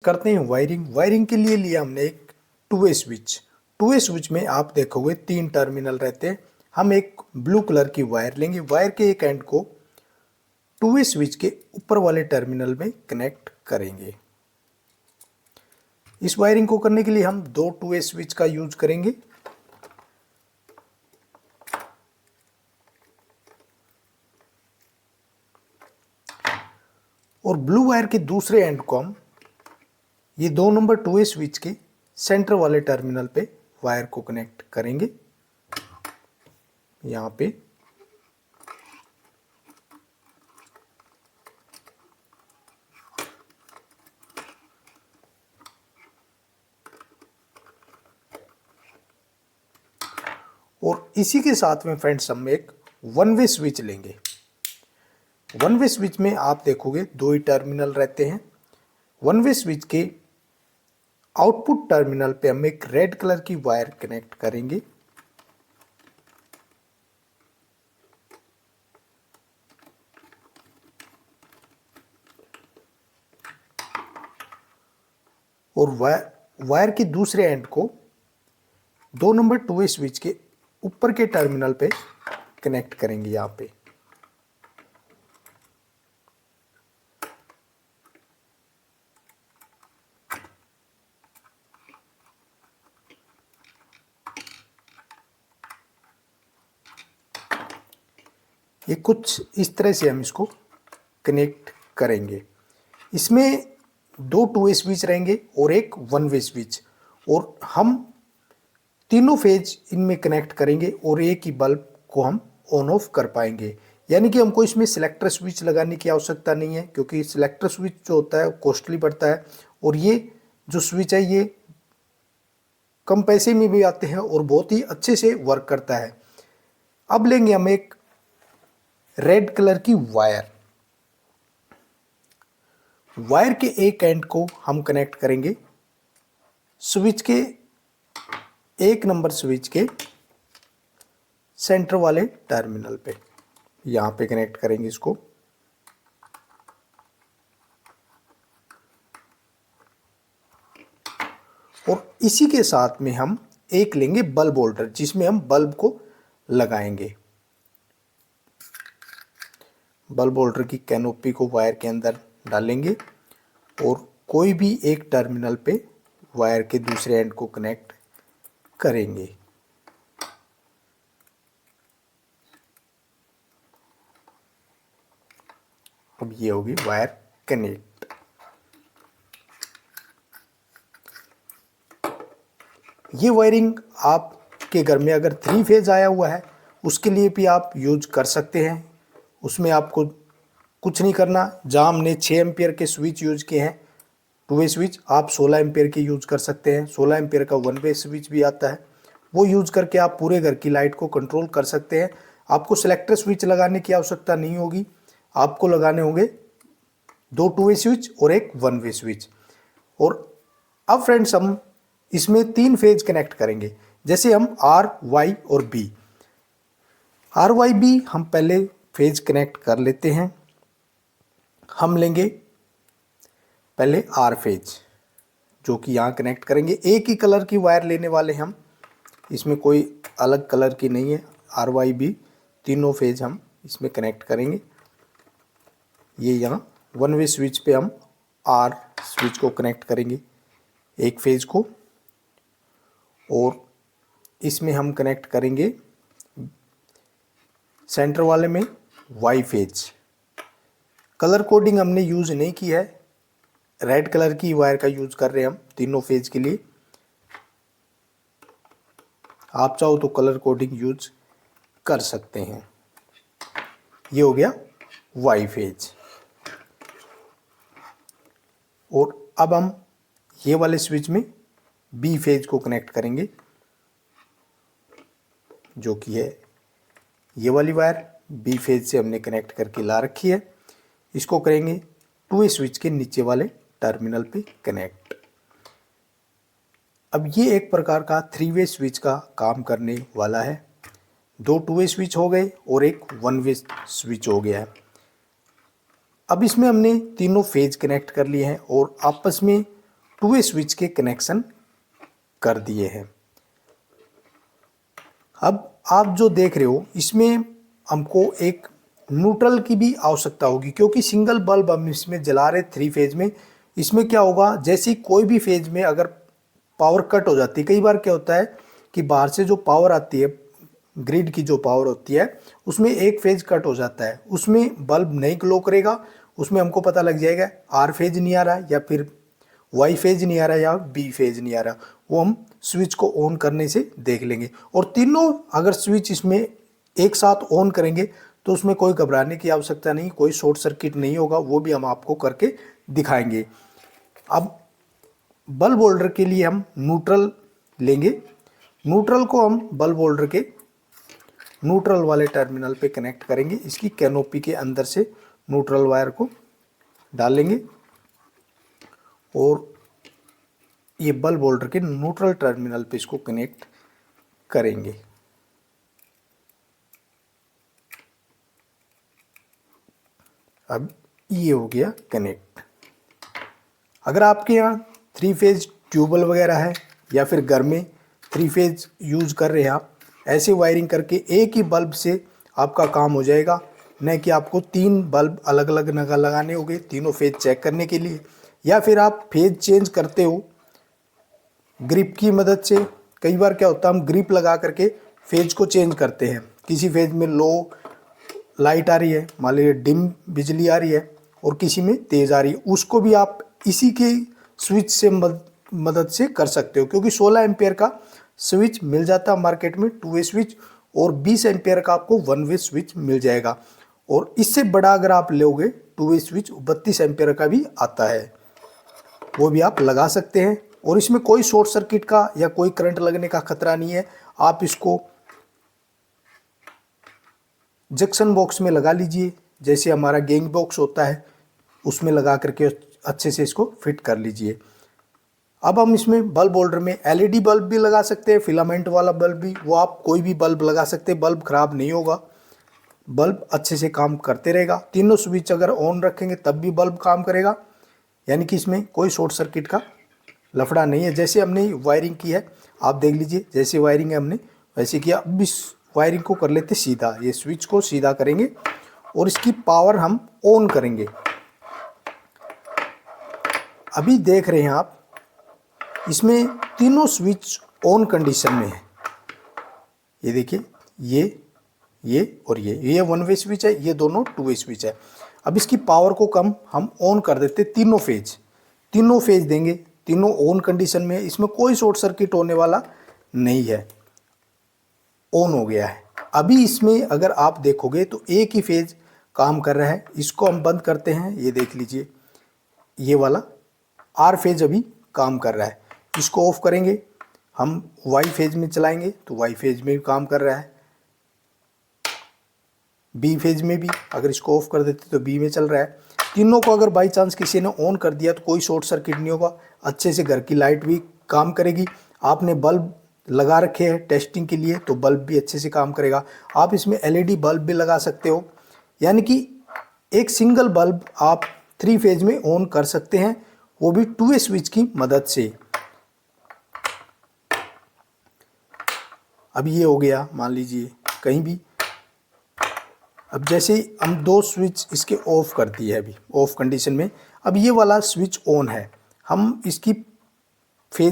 करते हैं wiring. Wiring के लिए लिया हमने एक two way switch. Two way switch में आप देखोगे 3 टर्मिनल रहते हैं। हम एक ब्लू कलर की वायर लेंगे। वायर के एक एंड को टू वे स्विच के ऊपर वाले टर्मिनल में कनेक्ट करेंगे। इस वायरिंग को करने के लिए हम 2 टू वे स्विच का यूज करेंगे। और ब्लू वायर के दूसरे एंड को हम ये 2 नंबर टू वे स्विच के सेंटर वाले टर्मिनल पे वायर को कनेक्ट करेंगे। यहाँ पे और इसी के साथ में फ्रेंड्स हम एक वन वे स्विच लेंगे। वन वे स्विच में आप देखोगे 2 ही टर्मिनल रहते हैं। वन वे स्विच के आउटपुट टर्मिनल पे हम एक रेड कलर की वायर कनेक्ट करेंगे। और वायर के दूसरे एंड को 2 नंबर टू वे स्विच के ऊपर के टर्मिनल पे कनेक्ट करेंगे। यहाँ पे ये कुछ इस तरह से हम इसको कनेक्ट करेंगे। इसमें 2 टू वे स्विच रहेंगे और एक वन वे स्विच, और हम तीनों फेज इनमें कनेक्ट करेंगे और एक ही बल्ब को हम ऑन ऑफ कर पाएंगे। यानी कि हमको इसमें सिलेक्टर स्विच लगाने की आवश्यकता नहीं है, क्योंकि सिलेक्टर स्विच जो होता है कॉस्टली पड़ता है, और ये जो स्विच है ये कम पैसे में भी आते हैं और बहुत ही अच्छे से वर्क करता है। अब लेंगे हम एक रेड कलर की वायर। वायर के एक एंड को हम कनेक्ट करेंगे स्विच के 1 नंबर स्विच के सेंटर वाले टर्मिनल पे। यहां पे कनेक्ट करेंगे इसको। और इसी के साथ में हम एक लेंगे बल्ब होल्डर, जिसमें हम बल्ब को लगाएंगे। बल्ब होल्डर की कैनोपी को वायर के अंदर डालेंगे और कोई भी एक टर्मिनल पे वायर के दूसरे एंड को कनेक्ट करेंगे। अब ये होगी वायर कनेक्ट। ये वायरिंग आपके घर में अगर 3 फेज आया हुआ है उसके लिए भी आप यूज कर सकते हैं। उसमें आपको कुछ नहीं करना। जहाँ हमने 6 एम्पियर के स्विच यूज किए हैं टू वे स्विच, आप 16 एम्पियर के यूज कर सकते हैं। 16 एम्पियर का वन वे स्विच भी आता है, वो यूज करके आप पूरे घर की लाइट को कंट्रोल कर सकते हैं। आपको सिलेक्टर स्विच लगाने की आवश्यकता नहीं होगी। आपको लगाने होंगे 2 टू वे स्विच और एक वन वे स्विच। और अब फ्रेंड्स हम इसमें 3 फेज कनेक्ट करेंगे। जैसे हम आर, वाई और बी। आर, वाई, बी हम पहले फेज कनेक्ट कर लेते हैं। हम लेंगे पहले आर फेज, जो कि यहाँ कनेक्ट करेंगे। एक ही कलर की वायर लेने वाले हम, इसमें कोई अलग कलर की नहीं है। आर, वाई, बी तीनों फेज हम इसमें कनेक्ट करेंगे। ये यहाँ वन वे स्विच पे हम आर स्विच को कनेक्ट करेंगे एक फेज को, और इसमें हम कनेक्ट करेंगे सेंटर वाले में वाई फेज। कलर कोडिंग हमने यूज नहीं की है, रेड कलर की वायर का यूज कर रहे हैं हम तीनों फेज के लिए। आप चाहो तो कलर कोडिंग यूज कर सकते हैं। ये हो गया वाई फेज। और अब हम ये वाले स्विच में बी फेज को कनेक्ट करेंगे, जो कि है ये वाली वायर बी फेज से हमने कनेक्ट करके ला रखी है। इसको करेंगे टू वे स्विच के नीचे वाले टर्मिनल पे कनेक्ट। अब ये एक प्रकार का 3 वे स्विच का काम करने वाला है। 2 टू वे स्विच हो गए और एक वन वे स्विच हो गया है। अब इसमें हमने तीनों फेज कनेक्ट कर लिए हैं और आपस में टू वे स्विच के कनेक्शन कर दिए हैं। अब आप जो देख रहे हो इसमें हमको एक न्यूट्रल की भी आवश्यकता होगी, क्योंकि सिंगल बल्ब हम इसमें जला रहे 3 फेज में। इसमें क्या होगा, जैसे कोई भी फेज में अगर पावर कट हो जाती है, कई बार क्या होता है कि बाहर से जो पावर आती है, ग्रिड की जो पावर होती है, उसमें एक फेज कट हो जाता है, उसमें बल्ब नहीं ग्लो करेगा। उसमें हमको पता लग जाएगा आर फेज नहीं आ रहा या फिर वाई फेज नहीं आ रहा या बी फेज नहीं आ रहा, वो हम स्विच को ऑन करने से देख लेंगे। और तीनों अगर स्विच इसमें एक साथ ऑन करेंगे तो उसमें कोई घबराने की आवश्यकता नहीं, कोई शॉर्ट सर्किट नहीं होगा, वो भी हम आपको करके दिखाएंगे। अब बल्ब होल्डर के लिए हम न्यूट्रल लेंगे। न्यूट्रल को हम बल्ब होल्डर के न्यूट्रल वाले टर्मिनल पे कनेक्ट करेंगे। इसकी कैनोपी के अंदर से न्यूट्रल वायर को डालेंगे और ये बल्ब होल्डर के न्यूट्रल टर्मिनल पे इसको कनेक्ट करेंगे। अब ये हो गया कनेक्ट। अगर आपके यहाँ 3 फेज ट्यूबवेल वगैरह है या फिर घर में 3 फेज यूज कर रहे हैं आप, ऐसे वायरिंग करके एक ही बल्ब से आपका काम हो जाएगा, न कि आपको 3 बल्ब अलग अलग लगाने होंगे तीनों फेज चेक करने के लिए। या फिर आप फेज चेंज करते हो ग्रिप की मदद से। कई बार क्या होता है हम ग्रिप लगा करके फेज को चेंज करते हैं। किसी फेज में लो लाइट आ रही है, मान लीजिए डिम बिजली आ रही है, और किसी में तेज़ आ रही है, उसको भी आप इसी के स्विच से मदद से कर सकते हो। क्योंकि 16 एम्पियर का स्विच मिल जाता है मार्केट में 2 वे स्विच, और 20 एम्पियर का आपको 1 वे स्विच मिल जाएगा। और इससे बड़ा अगर आप लोगे 2 वे स्विच 32 एम्पियर का भी आता है, वो भी आप लगा सकते हैं। और इसमें कोई शॉर्ट सर्किट का या कोई करंट लगने का खतरा नहीं है। आप इसको जंक्शन बॉक्स में लगा लीजिए, जैसे हमारा गैंग बॉक्स होता है उसमें लगा करके अच्छे से इसको फिट कर लीजिए। अब हम इसमें बल्ब होल्डर में एलईडी बल्ब भी लगा सकते हैं, फिलामेंट वाला बल्ब भी, वो आप कोई भी बल्ब लगा सकते हैं, बल्ब खराब नहीं होगा, बल्ब अच्छे से काम करते रहेगा। तीनों स्विच अगर ऑन रखेंगे तब भी बल्ब काम करेगा, यानी कि इसमें कोई शॉर्ट सर्किट का लफड़ा नहीं है। जैसे हमने वायरिंग की है आप देख लीजिए, जैसे वायरिंग है हमने वैसे किया। अब इस वायरिंग को कर लेते सीधा, ये स्विच को सीधा करेंगे और इसकी पावर हम ऑन करेंगे। अभी देख रहे हैं आप इसमें तीनों स्विच ऑन कंडीशन में है। ये देखिए, ये और ये 1 वे स्विच है, ये दोनों 2 वे स्विच है। अब इसकी पावर को कम हम ऑन कर देते, तीनों फेज देंगे, तीनों ऑन कंडीशन में, इसमें कोई शॉर्ट सर्किट होने वाला नहीं है, ऑन हो गया है। अभी इसमें अगर आप देखोगे तो एक ही फेज काम कर रहा है। इसको हम बंद करते हैं, ये देख लीजिए, ये वाला आर फेज अभी काम कर रहा है। इसको ऑफ करेंगे, हम वाई फेज में चलाएंगे तो वाई फेज में भी काम कर रहा है, बी फेज में भी अगर इसको ऑफ कर देते तो बी में चल रहा है। तीनों को अगर बाई चांस किसी ने ऑन कर दिया तो कोई शॉर्ट सर्किट नहीं होगा, अच्छे से घर की लाइट भी काम करेगी। आपने बल्ब लगा रखे हैं टेस्टिंग के लिए तो बल्ब भी अच्छे से काम करेगा। आप इसमें एलईडी बल्ब भी लगा सकते हो, यानी कि एक सिंगल बल्ब आप 3 फेज में ऑन कर सकते हैं, वो भी 2 वे स्विच की मदद से। अब ये हो गया, मान लीजिए कहीं भी। अब जैसे हम 2 स्विच इसके ऑफ कर दिए है अभी ऑफ कंडीशन में, अब ये वाला स्विच ऑन है, हम इसकी